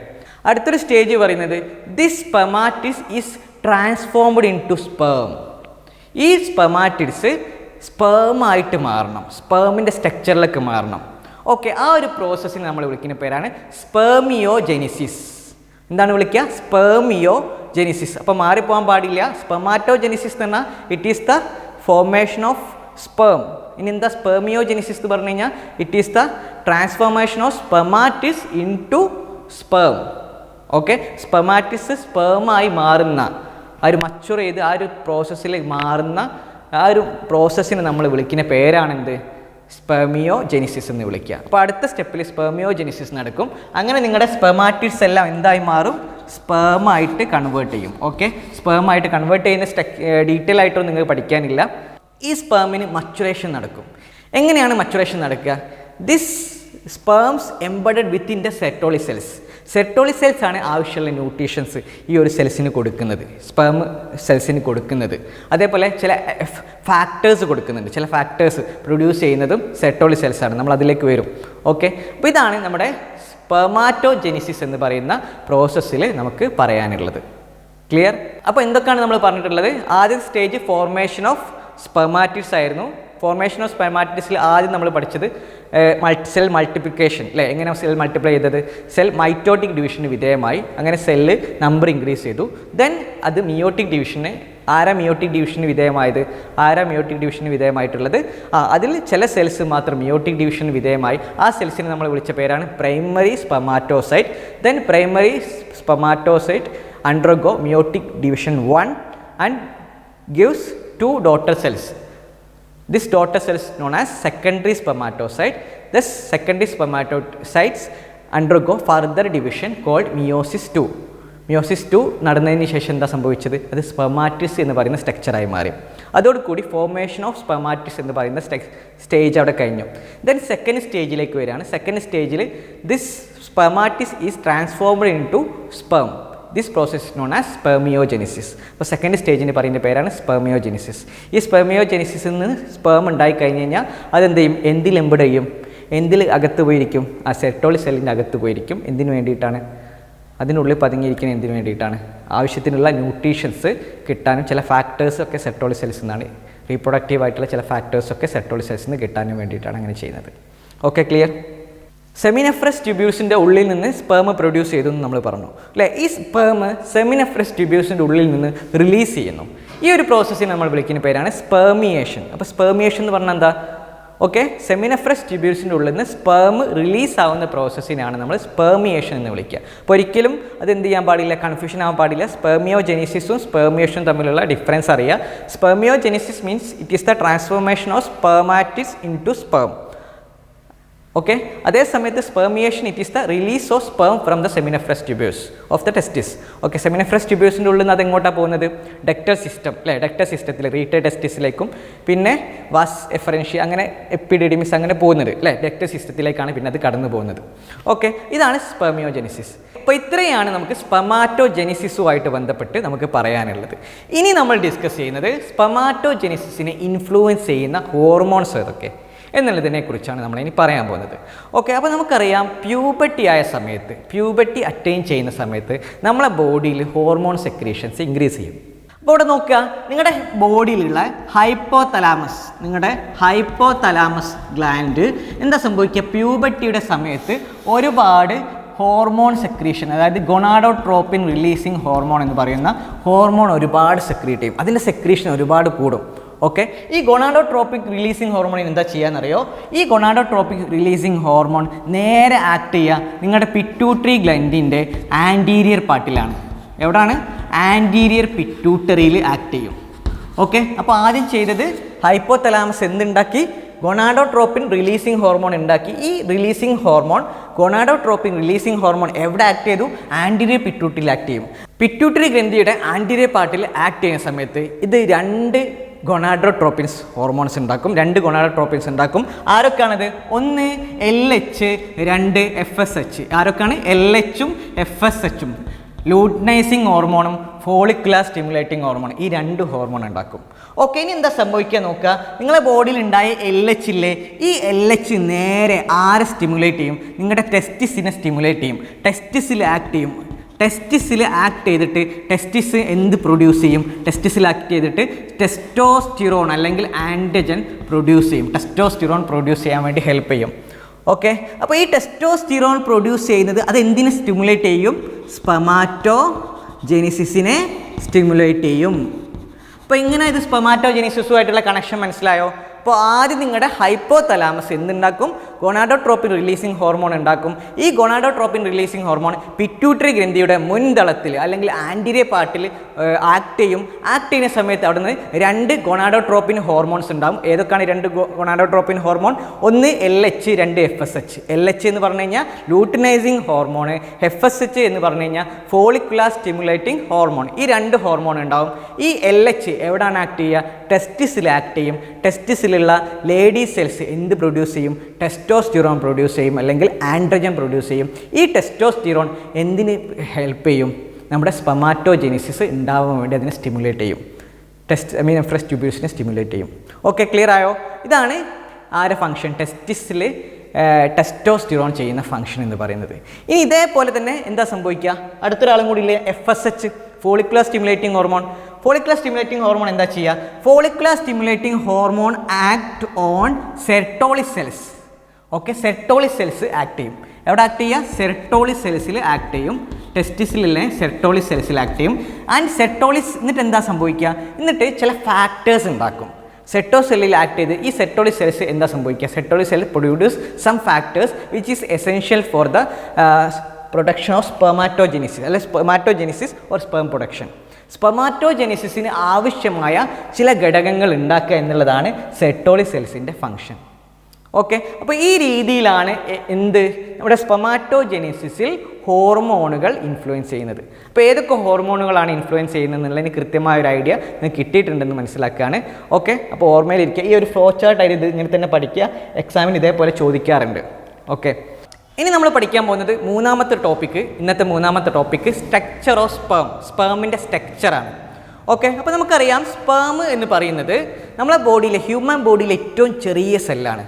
അടുത്തൊരു സ്റ്റേജ് പറയുന്നത് this spermatids is transformed into sperm. ഈ സ്പെമാറ്റിഡ്സ് സ്പേമായിട്ട് മാറണം, സ്പേമിൻ്റെ സ്ട്രക്ചറിലേക്ക് മാറണം. ഓക്കെ, ആ ഒരു പ്രോസസ്സിന് നമ്മൾ വിളിക്കുന്ന പേരാണ് സ്പെർമിയോജെനിസിസ്. എന്താണ് വിളിക്കുക? സ്പെർമിയോജെനിസിസ്. അപ്പോൾ മാറിപ്പോകാൻ പാടില്ല. സ്പെമാറ്റോജെനിസിസ് എന്ന് പറഞ്ഞാൽ it is the formation of sperm. ഇനി എന്താ സ്പെർമിയോജെനിസിസ് എന്ന് പറഞ്ഞു കഴിഞ്ഞാൽ it is the transformation of spermatids into sperm. Okay, spermatids സ്പേമായി മാറുന്ന ആ ഒരു മച്ചുർ ചെയ്ത് ആ ഒരു പ്രോസസ്സിൽ മാറുന്ന ആ ഒരു പ്രോസസ്സിന് നമ്മൾ വിളിക്കുന്ന പേരാണെന്ത്? സ്പെർമിയോജെനിസിസ് എന്ന് വിളിക്കുക. അപ്പോൾ അടുത്ത സ്റ്റെപ്പിൽ സ്പെർമിയോജെനിസിസ് നടക്കും. അങ്ങനെ നിങ്ങളുടെ സ്പെമാറ്റിഡ്സ് എല്ലാം എന്തായി മാറും? സ്പേമായിട്ട് കൺവേർട്ട് ചെയ്യും. ഓക്കെ, സ്പേമായിട്ട് കൺവേർട്ട് ചെയ്യുന്ന ഡീറ്റെയിൽ ആയിട്ടൊന്നും നിങ്ങൾക്ക് പഠിക്കാനില്ല. ഈ സ്പേമിന് മച്ചുറേഷൻ നടക്കും. എങ്ങനെയാണ് മച്ചുറേഷൻ നടക്കുക? This sperms embedded within the Sertoli cells. Sertoli cells ആണ് ആവശ്യമുള്ള ന്യൂട്രീഷൻസ് ഈ ഒരു സെൽസിന് കൊടുക്കുന്നത്, സ്പേം സെൽസിന് കൊടുക്കുന്നത്. അതേപോലെ ചില ഫാക്ടേഴ്സ് കൊടുക്കുന്നുണ്ട്. ചില ഫാക്ടേഴ്സ് പ്രൊഡ്യൂസ് ചെയ്യുന്നതും സെർട്ടോളി സെൽസ് ആണ്. നമ്മൾ അതിലേക്ക് വരും. ഓക്കെ, അപ്പോൾ ഇതാണ് നമ്മുടെ സ്പെമാറ്റോജെനിസിസ് എന്ന് പറയുന്ന പ്രോസസ്സിൽ നമുക്ക് പറയാനുള്ളത്. ക്ലിയർ? അപ്പോൾ എന്തൊക്കെയാണ് നമ്മൾ പറഞ്ഞിട്ടുള്ളത്? ആദ്യത്തെ സ്റ്റേജ് ഫോർമേഷൻ ഓഫ് സ്പെമാറ്റിഡ്സ് ആയിരുന്നു. ഫോർമേഷൻ ഓഫ് സ്പെമാറ്റിഡ്സിൽ ആദ്യം നമ്മൾ പഠിച്ചത് സെൽ മൾട്ടിപ്ലിക്കേഷൻ അല്ലേ? എങ്ങനെ സെൽ മൾട്ടിപ്ലൈ ചെയ്തത്? സെൽ മൈറ്റോട്ടിക് ഡിവിഷന് വിധേയമായി. അങ്ങനെ സെല്ല് നമ്പർ ഇൻക്രീസ് ചെയ്തു. ദെൻ അത് മിയോട്ടിക് ഡിവിഷന് മിയോട്ടിക് ഡിവിഷന് വിധേയമായത് മിയോട്ടിക് ഡിവിഷന് വിധേയമായിട്ടുള്ളത് അതിൽ ചില സെൽസ് മാത്രം മിയോട്ടിക് ഡിവിഷന് വിധേയമായി. ആ സെൽസിനെ നമ്മൾ വിളിച്ച പേരാണ് primary spermatocyte. Then primary spermatocyte undergo meiotic division 1 and gives 2 daughter cells. This daughter cell is known as secondary spermatocyte. This secondary spermatocytes undergo further division called meiosis II. meiosis II നടന്നതിന് ശേഷം എന്താ സംഭവിച്ചത്? അത് സ്പെമാറ്റിഡ്സ് എന്ന് പറയുന്ന സ്ട്രക്ചറായി മാറി. അതോടുകൂടി formation of സ്പെമാറ്റിഡ്സ് എന്ന് പറയുന്ന സ്റ്റേജ് അവിടെ കഴിഞ്ഞു. ദെൻ സെക്കൻഡ് സ്റ്റേജിലേക്ക് വരികയാണ്. സെക്കൻഡ് സ്റ്റേജിൽ this spermatids is transformed into sperm. This process known as spermiogenesis. അപ്പോൾ സെക്കൻഡ് സ്റ്റേജിന് പറയുന്ന പേരാണ് സ്പെർമിയോജെനിസിസ്. ഈ സ്പെർമിയോജെനിസിസിൽ നിന്ന് സ്പേം ഉണ്ടായി കഴിഞ്ഞ് കഴിഞ്ഞാൽ അതെന്ത് ചെയ്യും? എന്തിൽ എംബഡ് ചെയ്യും? എന്തിൽ അകത്ത് പോയിരിക്കും? ആ സെർട്ടോളി സെല്ലിൻ്റെ അകത്ത് പോയിരിക്കും. എന്തിനു വേണ്ടിയിട്ടാണ്? അതിനുള്ളിൽ പതുങ്ങിയിരിക്കുന്ന എന്തിനു വേണ്ടിയിട്ടാണ്? ആവശ്യത്തിനുള്ള ന്യൂട്രീഷൻസ് കിട്ടാനും ചില ഫാക്ടേഴ്സൊക്കെ സെർട്ടോളി സെൽസിൽ നിന്നാണ്, റീപ്രൊഡക്റ്റീവ് ആയിട്ടുള്ള ചില ഫാക്ടേഴ്സൊക്കെ സെർട്ടോളി സെൽസിൽ നിന്ന് കിട്ടാനും വേണ്ടിയിട്ടാണ് അങ്ങനെ ചെയ്യുന്നത്. Okay, clear? സെമിനെഫ്രസ് ട്യൂബ്യൂൾസിൻ്റെ ഉള്ളിൽ നിന്ന് സ്പേം പ്രൊഡ്യൂസ് ചെയ്തു എന്ന് നമ്മൾ പറഞ്ഞു അല്ലേ? ഈ സ്പേം സെമിനെഫ്രസ് ട്യൂബ്യൂൾസിൻ്റെ ഉള്ളിൽ നിന്ന് റിലീസ് ചെയ്യുന്നു. ഈ ഒരു പ്രോസസ്സിനെ നമ്മൾ വിളിക്കുന്ന പേരാണ് സ്പെർമിയേഷൻ. അപ്പോൾ സ്പെർമിയേഷൻ എന്ന് പറഞ്ഞാൽ എന്താ? ഓക്കെ, സെമിനെഫ്രസ് ട്യൂബ്യൂൾസിൻ്റെ ഉള്ളിൽ നിന്ന് സ്പേം റിലീസ് ആവുന്ന പ്രോസസ്സിനാണ് നമ്മൾ സ്പെർമിയേഷൻ എന്ന് വിളിക്കുക. അപ്പോൾ ഒരിക്കലും അത് എന്ത് ചെയ്യാൻ പാടില്ല? കൺഫ്യൂഷൻ ആവാൻ പാടില്ല. സ്പെർമിയോജെനിസിസും സ്പെർമിയേഷനും തമ്മിലുള്ള ഡിഫറൻസ് അറിയുക. Spermiogenesis means it is the transformation of spermatids into sperm. Okay, അതേ സമയത്ത് spermiation it is the release of sperm from the seminiferous tubules of the testis. Okay, seminiferous ട്യൂബ്യൂൾസിൻ്റെ ഉള്ളിൽ നിന്ന് അത് എങ്ങോട്ടാണ് പോകുന്നത്? ഡക്ടർ സിസ്റ്റം അല്ലേ? ഡക്ടർ സിസ്റ്റത്തിൽ റീറ്റേ ടെസ്റ്റിസിലേക്കും പിന്നെ വാസ് എഫറൻഷ്യ അങ്ങനെ എപ്പിഡിഡിമിസ് അങ്ങനെ പോകുന്നത് അല്ലേ? ഡക്ടർ സിസ്റ്റത്തിലേക്കാണ് പിന്നെ അത് കടന്നു പോകുന്നത്. ഓക്കെ, ഇതാണ് സ്പെർമിയോജെനിസിസ്. അപ്പോൾ ഇത്രയാണ് നമുക്ക് സ്പെമാറ്റോജെനിസിസുമായിട്ട് ബന്ധപ്പെട്ട് നമുക്ക് പറയാനുള്ളത്. ഇനി നമ്മൾ ഡിസ്കസ് ചെയ്യുന്നത് സ്പെമാറ്റോജെനിസിസിനെ ഇൻഫ്ലുവൻസ് ചെയ്യുന്ന ഹോർമോൺസ് ഏതൊക്കെ എന്നുള്ളതിനെക്കുറിച്ചാണ് നമ്മളിനി പറയാൻ പോകുന്നത്. ഓക്കെ, അപ്പോൾ നമുക്കറിയാം പ്യൂബർട്ടി അറ്റൈൻ ചെയ്യുന്ന സമയത്ത് നമ്മളെ ബോഡിയിൽ ഹോർമോൺ സെക്രീഷൻസ് ഇൻക്രീസ് ചെയ്യും. അപ്പോൾ ഇവിടെ നോക്കുക, നിങ്ങളുടെ ബോഡിയിലുള്ള ഹൈപ്പോതലാമസ് ഗ്ലാൻഡ് എന്താ സംഭവിക്കുക? പ്യൂബർട്ടിയുടെ സമയത്ത് ഒരുപാട് ഹോർമോൺ സെക്രീഷൻ, അതായത് ഗൊണാഡോട്രോപ്പിൻ റിലീസിങ് ഹോർമോൺ എന്ന് പറയുന്ന ഹോർമോൺ ഒരുപാട് സെക്രീറ്റ് ചെയ്യും. അതിൻ്റെ സെക്രീഷൻ ഒരുപാട് കൂടും. ഓക്കെ, ഈ ഗൊണാഡോട്രോപ്പിക് റിലീസിങ് ഹോർമോണിന് എന്താ ചെയ്യാന്നറിയോ? ഈ ഗൊണാഡോട്രോപ്പിക് റിലീസിങ് ഹോർമോൺ നേരെ ആക്ട് ചെയ്യുക നിങ്ങളുടെ പിറ്റ്യൂട്ടറി ഗ്ലൻഡിൻ്റെ ആൻറ്റീരിയർ പാർട്ടിലാണ്. എവിടെയാണ്? ആൻറ്റീരിയർ പിറ്റ്യൂട്ടറിയിൽ ആക്ട് ചെയ്യും. ഓക്കെ, അപ്പോൾ ആദ്യം ചെയ്തത് ഹൈപ്പോതലാമസ് എന്തുണ്ടാക്കി? ഗൊണാഡോട്രോപ്പിൻ റിലീസിങ് ഹോർമോൺ ഉണ്ടാക്കി. ഈ releasing hormone gonadotropin releasing hormone എവിടെ ആക്ട് ചെയ്തു? ആൻറ്റീരിയർ പിറ്റ്യൂട്ടറിയിൽ ആക്ട് ചെയ്യും. പിറ്റ്യൂട്ടറി ഗ്രന്ഥിയുടെ ആൻറ്റീരിയർ പാർട്ടിൽ ആക്ട് ചെയ്യുന്ന സമയത്ത് ഇത് രണ്ട് ഗൊണാഡോട്രോപ്പിൻസ് ഹോർമോൺസ് ഉണ്ടാക്കും, രണ്ട് ഗൊണാഡോട്രോപ്പിൻസ് ഉണ്ടാക്കും. ആരൊക്കെയാണത്? ഒന്ന് LH, രണ്ട് FSH. ആരൊക്കെയാണ്? LH-ഉം FSH-ഉം. ലൂട്നൈസിങ് ഹോർമോണും ഫോളിക്കുലർ സ്റ്റിമുലേറ്റിംഗ് ഹോർമോൺ, ഈ രണ്ട് ഹോർമോൺ ഉണ്ടാക്കും. ഓക്കെ, ഇനി എന്താ സംഭവിക്കുക നോക്കുക. നിങ്ങളുടെ ബോഡിയിൽ ഉണ്ടായ LH ഇല്ലേ, ഈ LH നേരെ ആരെ സ്റ്റിമുലേറ്റ് ചെയ്യും? നിങ്ങളുടെ ടെസ്റ്റിസിനെ സ്റ്റിമുലേറ്റ് ചെയ്യും. ടെസ്റ്റിസിൽ ആക്ട് ചെയ്യും. ടെസ്റ്റിസിൽ ആക്ട് ചെയ്തിട്ട് ടെസ്റ്റിസ് എന്ത് പ്രൊഡ്യൂസ് ചെയ്യും? ടെസ്റ്റിസിൽ ആക്ട് ചെയ്തിട്ട് ടെസ്റ്റോസ്റ്റിറോൺ അല്ലെങ്കിൽ ആൻറ്റിജൻ പ്രൊഡ്യൂസ് ചെയ്യും. ടെസ്റ്റോസ്റ്റിറോൺ പ്രൊഡ്യൂസ് ചെയ്യാൻ വേണ്ടി ഹെൽപ്പ് ചെയ്യും. ഓക്കെ, അപ്പോൾ ഈ ടെസ്റ്റോസ്റ്റിറോൺ പ്രൊഡ്യൂസ് ചെയ്യുന്നത് അത് എന്തിനെ സ്റ്റിമുലേറ്റ് ചെയ്യും? സ്പെർമാറ്റോജെനിസിസിനെ സ്റ്റിമുലേറ്റ് ചെയ്യും. അപ്പോൾ ഇങ്ങനെ ഇത് സ്പെർമാറ്റോജെനിസിസുമായിട്ടുള്ള കണക്ഷൻ മനസ്സിലായോ? അപ്പോൾ ആദ്യം നിങ്ങളുടെ ഹൈപ്പോതലാമസ് എന്തുണ്ടാക്കും? ഗൊണാഡോട്രോപ്പിൻ റിലീസിങ് ഹോർമോൺ ഉണ്ടാക്കും. ഈ ഗൊണാഡോട്രോപ്പിൻ റിലീസിങ് ഹോർമോൺ പിറ്റ്യൂട്ടറി ഗ്രന്ഥിയുടെ മുൻതളത്തിൽ അല്ലെങ്കിൽ ആൻറ്റീരിയർ പാർട്ടിൽ ആക്ട് ചെയ്യും. ആക്ട് ചെയ്യുന്ന സമയത്ത് അവിടെ നിന്ന് രണ്ട് ഗൊണാഡോട്രോപ്പിൻ ഹോർമോൺസ് ഉണ്ടാകും. ഏതൊക്കെയാണ് രണ്ട് ഗൊണാഡോട്രോപ്പിൻ ഹോർമോൺ? ഒന്ന് LH, രണ്ട് FSH. LH എന്ന് പറഞ്ഞു കഴിഞ്ഞാൽ ലൂട്ടിനൈസിങ് ഹോർമോൺ, FSH എന്ന് പറഞ്ഞു കഴിഞ്ഞാൽ ഫോളിക്കുലർ സ്റ്റിമുലേറ്റിംഗ് ഹോർമോൺ. ഈ രണ്ട് ഹോർമോൺ ഉണ്ടാവും. ഈ LH എവിടെയാണ് ആക്ട് ചെയ്യുക? ടെസ്റ്റിസിൽ ആക്ട് ചെയ്യും. ടെസ്റ്റിസിലുള്ള ലേഡി സെൽസ് എന്ത് പ്രൊഡ്യൂസ് ചെയ്യും? ടെസ്റ്റോസ്റ്റിറോൺ പ്രൊഡ്യൂസ് ചെയ്യും അല്ലെങ്കിൽ ആൻഡ്രജൻ പ്രൊഡ്യൂസ് ചെയ്യും. ഈ ടെസ്റ്റോസ്റ്റിറോൺ എന്തിന് ഹെൽപ്പ് ചെയ്യും? നമ്മുടെ സ്പെർമാറ്റോജെനിസിസ് ഉണ്ടാവാൻ വേണ്ടി അതിനെ സ്റ്റിമുലേറ്റ് ചെയ്യും. ഫ്രഷ് ട്യൂബ്യൂൾസിനെ സ്റ്റിമുലേറ്റ് ചെയ്യും. ഓക്കെ, ക്ലിയർ ആയോ? ഇതാണ് ആരെ ഫംഗ്ഷൻ? ടെസ്റ്റിസിൽ ടെസ്റ്റോസ്റ്റിറോൺ ചെയ്യുന്ന ഫംഗ്ഷൻ എന്ന് പറയുന്നത്. ഇനി ഇതേപോലെ തന്നെ എന്താ സംഭവിക്കുക? അടുത്തൊരാളും കൂടി ഇല്ലേ? FSH, follicular stimulating hormone. Follicular stimulating hormone എന്താ ചെയ്യുക? Follicular stimulating hormone act on Sertoli cells. Okay, Sertoli cells act ചെയ്യും. എവിടെ ആക്ട് ചെയ്യുക? സെർട്ടോളി സെൽസിൽ ആക്ട് ചെയ്യും. ടെസ്റ്റിസിലെ സെർട്ടോളി സെൽസിൽ ആക്ട് ചെയ്യും. ആൻഡ് സെർട്ടോളിസ് എന്നിട്ട് എന്താ സംഭവിക്കുക? എന്നിട്ട് ചില ഫാക്ടേഴ്സ് ഉണ്ടാക്കും. സെറ്റോ സെല്ലിൽ ആക്ട് ചെയ്ത് ഈ സെർട്ടോളി സെൽസ് എന്താ സംഭവിക്കുക? Sertoli cell produce some factors which is essential for the production of spermatogenesis അല്ലെങ്കിൽ സ്പെർമാറ്റോജെനിസിസ് ഓർ സ്പെർം പ്രൊഡക്ഷൻ. സ്പെർമാറ്റോജെനിസിന് ആവശ്യമായ ചില ഘടകങ്ങൾ ഉണ്ടാക്കുക എന്നുള്ളതാണ് സെർട്ടോളി സെൽസിൻ്റെ ഫംഗ്ഷൻ. ഓക്കെ, അപ്പോൾ ഈ രീതിയിലാണ് എന്ത് നമ്മുടെ സ്പെർമാറ്റോജെനിസിസിൽ ഹോർമോണുകൾ ഇൻഫ്ലുവൻസ് ചെയ്യുന്നത്. അപ്പോൾ ഏതൊക്കെ ഹോർമോണുകളാണ് ഇൻഫ്ലുവൻസ് ചെയ്യുന്നത് എന്നുള്ളതിന് കൃത്യമായ ഒരു ഐഡിയ നിങ്ങൾക്ക് കിട്ടിയിട്ടുണ്ടെന്ന് മനസ്സിലാക്കുകയാണ്. ഓക്കെ, അപ്പോൾ ഓർമ്മയിലിരിക്കുക. ഈ ഒരു ഫ്ലോ ചാർട്ടായിട്ട് ഇത് ഇങ്ങനെ തന്നെ പഠിക്കുക. എക്സാമിന് ഇതേപോലെ ചോദിക്കാറുണ്ട്. ഓക്കെ, ഇനി നമ്മൾ പഠിക്കാൻ പോകുന്നത് മൂന്നാമത്തെ ടോപ്പിക്ക്. ഇന്നത്തെ മൂന്നാമത്തെ ടോപ്പിക്ക് സ്ട്രക്ചർ ഓഫ് സ്പേം, സ്പേമിൻ്റെ സ്ട്രക്ചറാണ്. ഓക്കെ, അപ്പോൾ നമുക്കറിയാം സ്പേം എന്ന് പറയുന്നത് നമ്മളെ ബോഡിയിലെ ഹ്യൂമൻ ബോഡിയിലെ ഏറ്റവും ചെറിയ സെല്ലാണ്.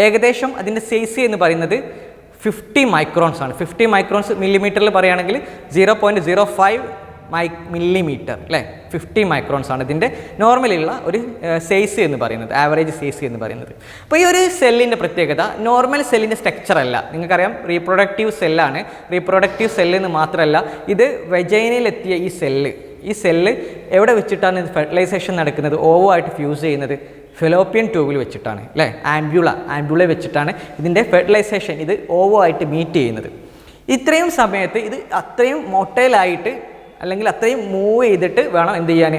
ഏകദേശം അതിൻ്റെ സൈസ് എന്ന് പറയുന്നത് 50 മൈക്രോൺസ് ആണ്. 50 മൈക്രോൺസ് മില്ലിമീറ്ററിൽ പറയുകയാണെങ്കിൽ 0.05 മില്ലിമീറ്റർ അല്ലേ? 50 മൈക്രോൺസ് ആണ് ഇതിൻ്റെ നോർമലുള്ള ഒരു സൈസ് എന്ന് പറയുന്നത്, ആവറേജ് സൈസ് എന്ന് പറയുന്നത്. അപ്പോൾ ഈ ഒരു സെല്ലിൻ്റെ പ്രത്യേകത നോർമൽ സെല്ലിൻ്റെ സ്ട്രക്ചർ അല്ല. നിങ്ങൾക്കറിയാം റീപ്രൊഡക്റ്റീവ് സെല്ലാണ്. റീപ്രൊഡക്റ്റീവ് സെല്ലെന്ന് മാത്രമല്ല, ഇത് വെജൈനയിലെത്തിയ ഈ സെല്ല് എവിടെ വെച്ചിട്ടാണ് ഫെർട്ടിലൈസേഷൻ നടക്കുന്നത്? ഓവോ ആയിട്ട് ഫ്യൂസ് ചെയ്യുന്നത് ഫെലോപ്പിയൻ ട്യൂബിൽ വെച്ചിട്ടാണ് അല്ലേ? ആംബ്യൂള വെച്ചിട്ടാണ് ഇതിൻ്റെ ഫെർട്ടിലൈസേഷൻ ഇത് ഓവോ ആയിട്ട് മീറ്റ് ചെയ്യുന്നത്. ഇത്രയും സമയത്ത് ഇത് അത്രയും മൊട്ടൈലായിട്ട് അല്ലെങ്കിൽ അത്രയും മൂവ് ചെയ്തിട്ട് വേണം എന്ത് ചെയ്യാൻ?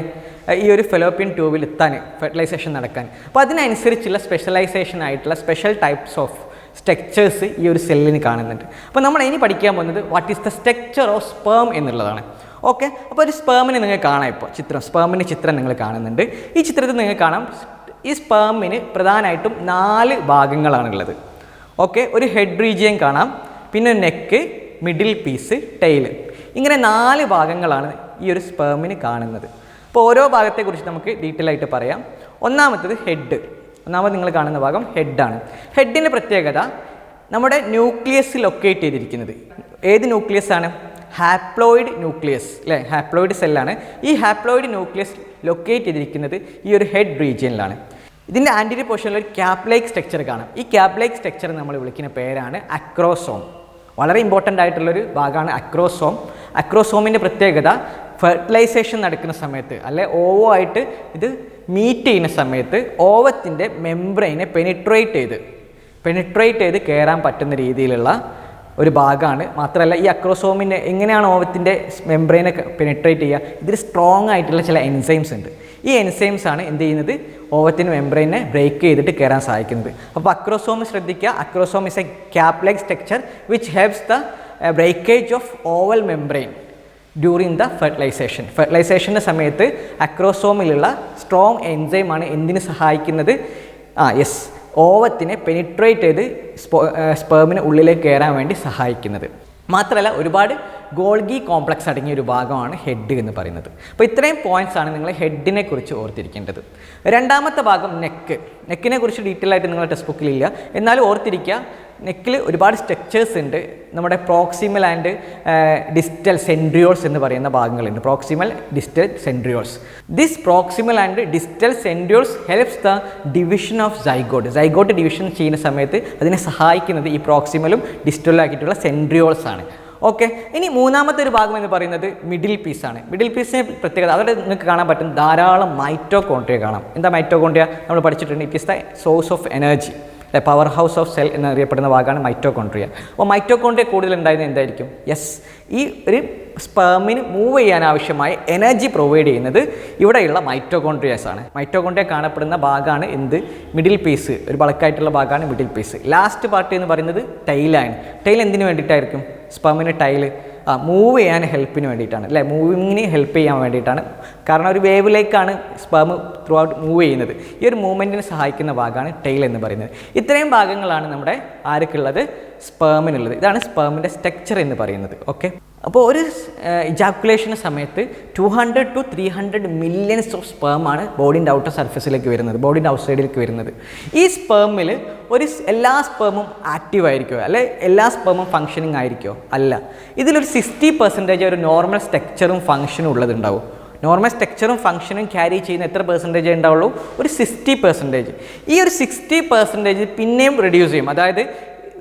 ഈ ഒരു ഫെലോപ്പിയൻ ട്യൂബിൽ എത്താൻ, ഫെർട്ടിലൈസേഷൻ നടക്കാൻ. അപ്പോൾ അതിനനുസരിച്ചുള്ള സ്പെഷ്യലൈസേഷൻ ആയിട്ടുള്ള സ്പെഷ്യൽ ടൈപ്സ് ഓഫ് സ്ട്രക്ചേഴ്സ് ഈ ഒരു സെല്ലിന് കാണുന്നുണ്ട്. അപ്പോൾ നമ്മൾ ഇനി പഠിക്കാൻ പോകുന്നത് what is the structure of sperm എന്നുള്ളതാണ്. ഓക്കെ, അപ്പോൾ ഒരു സ്പേമിനെ നിങ്ങൾക്ക് കാണാം. ഇപ്പോൾ സ്പേമിൻ്റെ ചിത്രം നിങ്ങൾ കാണുന്നുണ്ട്. ഈ ചിത്രത്തിൽ നിങ്ങൾക്ക് കാണാം ഈ സ്പേമിന് പ്രധാനമായിട്ടും 4 ഭാഗങ്ങളാണുള്ളത്. ഓക്കെ, ഒരു ഹെഡ് റീജിയൻ കാണാം, പിന്നെ നെക്ക്, മിഡിൽ പീസ്, ടെയിൽ. ഇങ്ങനെ 4 ഭാഗങ്ങളാണ് ഈ ഒരു സ്പേമിന് കാണുന്നത്. അപ്പോൾ ഓരോ ഭാഗത്തെക്കുറിച്ച് നമുക്ക് ഡീറ്റെയിൽ ആയിട്ട് പറയാം. ഒന്നാമത്തത് ഹെഡ്. ഒന്നാമത് നിങ്ങൾ കാണുന്ന ഭാഗം ഹെഡാണ്. ഹെഡിൻ്റെ പ്രത്യേകത നമ്മുടെ ന്യൂക്ലിയസ് ലൊക്കേറ്റ് ചെയ്തിരിക്കുന്നത്. ഏത് ന്യൂക്ലിയസ് ആണ്? ഹാപ്ലോയിഡ് ന്യൂക്ലിയസ് അല്ലേ? ഹാപ്ലോയിഡ് സെല്ലാണ്. ഈ ഹാപ്ലോയിഡ് ന്യൂക്ലിയസ് ലൊക്കേറ്റ് ചെയ്തിരിക്കുന്നത് ഈ ഒരു ഹെഡ് റീജിയനിലാണ്. ഇതിൻ്റെ ആൻറ്റീരിയർ പോർഷനിൽ ഒരു ക്യാപ് ലൈക്ക് സ്ട്രക്ചർ കാണാം. ഈ ക്യാപ് ലൈക്ക് സ്ട്രക്ചർ നമ്മൾ വിളിക്കുന്ന പേരാണ് അക്രോസോം. വളരെ ഇമ്പോർട്ടൻ്റ് ആയിട്ടുള്ളൊരു ഭാഗമാണ് അക്രോസോം. അക്രോസോമിൻ്റെ പ്രത്യേകത ഫെർട്ടിലൈസേഷൻ നടക്കുന്ന സമയത്ത് അല്ലെ ഓവോ ആയിട്ട് ഇത് മീറ്റ് ചെയ്യുന്ന സമയത്ത് ഓവത്തിൻ്റെ മെംബ്രെയിനെ പെനിട്രേറ്റ് ചെയ്ത് കയറാൻ പറ്റുന്ന രീതിയിലുള്ള ഒരു ഭാഗമാണ്. മാത്രമല്ല ഈ അക്രോസോമിൻ്റെ എങ്ങനെയാണ് ഓവത്തിൻ്റെ മെംബ്രെയിനെ പെനിട്രേറ്റ് ചെയ്യുക, ഇതിൽ സ്ട്രോങ് ആയിട്ടുള്ള ചില എൻസൈംസ് ഉണ്ട്. ഈ എൻസൈംസ് ആണ് എന്ത് ചെയ്യുന്നത്, ഓവത്തിൻ്റെ മെംബ്രെയിനെ ബ്രേക്ക് ചെയ്തിട്ട് കയറാൻ സഹായിക്കുന്നത്. അപ്പോൾ അക്രോസോം ശ്രദ്ധിക്കുക. Acrosome is a cap like structure which helps the breakage of oval membrane during the ഫെർട്ടിലൈസേഷൻ്റെ സമയത്ത് അക്രോസോമിലുള്ള സ്ട്രോങ് എൻസൈമാണ് എന്തിന് സഹായിക്കുന്നത്, ഓവത്തിനെ പെനിട്രേറ്റ് ചെയ്ത് സ്പേമിന് ഉള്ളിലേക്ക് കയറാൻ വേണ്ടി സഹായിക്കുന്നത്. മാത്രമല്ല ഒരുപാട് ഗോൾഗി കോംപ്ലക്സ് അടങ്ങിയ ഒരു ഭാഗമാണ് ഹെഡ് എന്ന് പറയുന്നത്. അപ്പോൾ ഇത്രയും പോയിന്റ്സ് ആണ് നിങ്ങൾ ഹെഡിനെ കുറിച്ച് ഓർത്തിരിക്കേണ്ടത്. രണ്ടാമത്തെ ഭാഗം നെക്കിനെ കുറിച്ച് ഡീറ്റെയിൽ ആയിട്ട് നിങ്ങളുടെ ടെക്സ്റ്റ് ബുക്കിലില്ല, എന്നാലും ഓർത്തിരിക്കുക. നെക്കിൽ ഒരുപാട് സ്ട്രക്ചേഴ്സ് ഉണ്ട്. നമ്മുടെ പ്രോക്സിമൽ ആൻഡ് ഡിസ്റ്റൽ സെൻട്രിയോൾസ് എന്ന് പറയുന്ന ഭാഗങ്ങളുണ്ട്. Proximal, distal, സെൻട്രിയോൾസ്. This proximal and distal സെൻട്രിയോൾസ് helps the division of zygote division ചെയ്യുന്ന സമയത്ത് അതിനെ സഹായിക്കുന്നത് ഈ പ്രോക്സിമലും ഡിസ്റ്റലും ആക്കിയിട്ടുള്ള സെൻട്രിയോൾസ് ആണ്. ഓക്കെ, ഇനി മൂന്നാമത്തെ ഒരു ഭാഗം എന്ന് പറയുന്നത് മിഡിൽ പീസാണ്. മിഡിൽ പീസിനെ പ്രത്യേകത അവിടെ നിങ്ങൾക്ക് കാണാൻ പറ്റും ധാരാളം മൈറ്റോകോൺട്രിയ കാണാം. എന്താ മൈറ്റോകോൺട്രിയ? നമ്മൾ പഠിച്ചിട്ടുണ്ട്. It is the source of energy, power house of cell എന്നറിയപ്പെടുന്ന ഭാഗമാണ് മൈറ്റോകോൺട്രിയ. അപ്പോൾ മൈറ്റോകോൺട്രിയ കൂടുതൽ ഉണ്ടായിരുന്നത് എന്തായിരിക്കും? ഈ ഒരു സ്പേമിന് മൂവ് ചെയ്യാൻ ആവശ്യമായ എനർജി പ്രൊവൈഡ് ചെയ്യുന്നത് ഇവിടെയുള്ള മൈറ്റോകോൺട്രിയാസ് ആണ്. മൈറ്റോകോൺട്രിയ കാണപ്പെടുന്ന ഭാഗമാണ് എന്ത്? Middle piece. ഒരു ബൾക്കായിട്ടുള്ള ഭാഗമാണ് മിഡിൽ പീസ്. ലാസ്റ്റ് പാർട്ട് എന്ന് പറയുന്നത് ടൈലാണ്. ടൈൽ എന്തിനു വേണ്ടിയിട്ടായിരിക്കും? സ്പേമിന് ടൈൽ മൂവ് ചെയ്യാൻ ഹെൽപ്പിന് വേണ്ടിയിട്ടാണ്, അല്ലേ? മൂവിങ്ങിന് ഹെൽപ്പ് ചെയ്യാൻ വേണ്ടിയിട്ടാണ്. കാരണം ഒരു വേവിലേക്കാണ് സ്പേം ത്രൂ ഔട്ട് മൂവ് ചെയ്യുന്നത്. ഈ ഒരു മൂവ്മെൻറ്റിന് സഹായിക്കുന്ന ഭാഗമാണ് ടൈൽ എന്ന് പറയുന്നത്. ഇത്രയും ഭാഗങ്ങളാണ് നമ്മുടെ ആർക്കുള്ളത്? സ്പേമിനുള്ളത്. ഇതാണ് സ്പേമിൻ്റെ സ്ട്രക്ചർ എന്ന് പറയുന്നത്. ഓക്കെ, അപ്പോൾ ഒരു ഇജാക്കുലേഷന് സമയത്ത് 200 to 300 മില്യൺസ് ഓഫ് സ്പേമാണ് ബോഡിൻ്റെ ഔട്ടർ സർഫസിലേക്ക് വരുന്നത്, ബോഡിൻ്റെ ഔട്ട് സൈഡിലേക്ക് വരുന്നത്. ഈ സ്പേമിൽ എല്ലാ സ്പേമും ആക്റ്റീവ് ആയിരിക്കുമോ, അല്ലെ എല്ലാ സ്പേമും ഫങ്ഷനിങ് ആയിരിക്കുമോ? അല്ല. ഇതിലൊരു 60% ഒരു നോർമൽ സ്ട്രക്ചറും ഫങ്ഷനും ഉള്ളതുണ്ടാവും. നോർമൽ സ്ട്രക്ചറും ഫങ്ഷനും ക്യാരി ചെയ്യുന്ന എത്ര പെർസെൻറ്റേജ് ഉണ്ടാവുള്ളൂ? ഒരു 60%. ഈ ഒരു 60% പിന്നെയും റെഡ്യൂസ് ചെയ്യും. അതായത്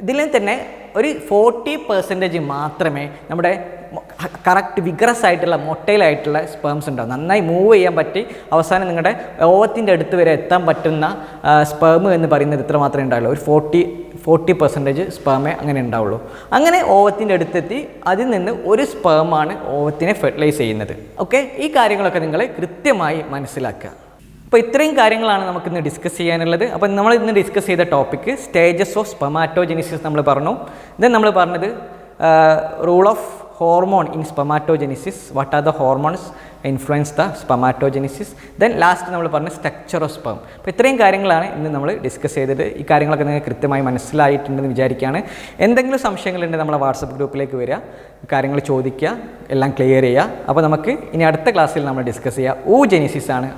ഇതിൽ തന്നെ ഒരു 40% മാത്രമേ നമ്മുടെ കറക്റ്റ് വിഗ്രസ് ആയിട്ടുള്ള മൊട്ടയിലായിട്ടുള്ള സ്പേംസ് ഉണ്ടാവും. നന്നായി മൂവ് ചെയ്യാൻ പറ്റി അവസാനം നിങ്ങളുടെ ഓവത്തിൻ്റെ അടുത്ത് വരെ എത്താൻ പറ്റുന്ന സ്പേം എന്ന് പറയുന്നത് ഇത്ര മാത്രമേ ഉണ്ടാവുള്ളൂ. ഒരു 40% സ്പേമേ അങ്ങനെ ഉണ്ടാവുള്ളൂ. അങ്ങനെ ഓവത്തിൻ്റെ അടുത്തെത്തി അതിൽ നിന്ന് ഒരു സ്പേമാണ് ഓവത്തിനെ ഫെർട്ടിലൈസ് ചെയ്യുന്നത്. ഓക്കെ, ഈ കാര്യങ്ങളൊക്കെ നിങ്ങൾ കൃത്യമായി മനസ്സിലാക്കുക. അപ്പോൾ ഇത്രയും കാര്യങ്ങളാണ് നമുക്കിന്ന് ഡിസ്കസ് ചെയ്യാനുള്ളത്. അപ്പോൾ നമ്മൾ ഇന്ന് ഡിസ്കസ് ചെയ്ത ടോപ്പിക്ക് സ്റ്റേജസ് ഓഫ് സ്പെർമാറ്റോജെനിസിസ് നമ്മൾ പറഞ്ഞു. ദെൻ നമ്മൾ പറഞ്ഞത് rule of hormone in spermatogenesis, what are the hormones influence the spermatogenesis. Then last നമ്മൾ പറഞ്ഞ സ്ട്രക്ചർ ഓഫ് സ്പെർം. അപ്പോൾ ഇത്രയും കാര്യങ്ങളാണ് ഇന്ന് നമ്മൾ ഡിസ്കസ് ചെയ്തത്. ഈ കാര്യങ്ങളൊക്കെ നിങ്ങൾക്ക് കൃത്യമായി മനസ്സിലായിട്ടുണ്ടെന്ന് വിചാരിക്കുകയാണ്. എന്തെങ്കിലും സംശയങ്ങളുണ്ടെങ്കിൽ നമ്മളെ വാട്സപ്പ് ഗ്രൂപ്പിലേക്ക് വരിക, കാര്യങ്ങൾ ചോദിക്കുക, എല്ലാം ക്ലിയർ ചെയ്യുക. അപ്പോൾ നമുക്ക് ഇനി അടുത്ത ക്ലാസ്സിൽ നമ്മൾ ഡിസ്കസ് ചെയ്യുക ഓജെനിസിസ് ആണ്.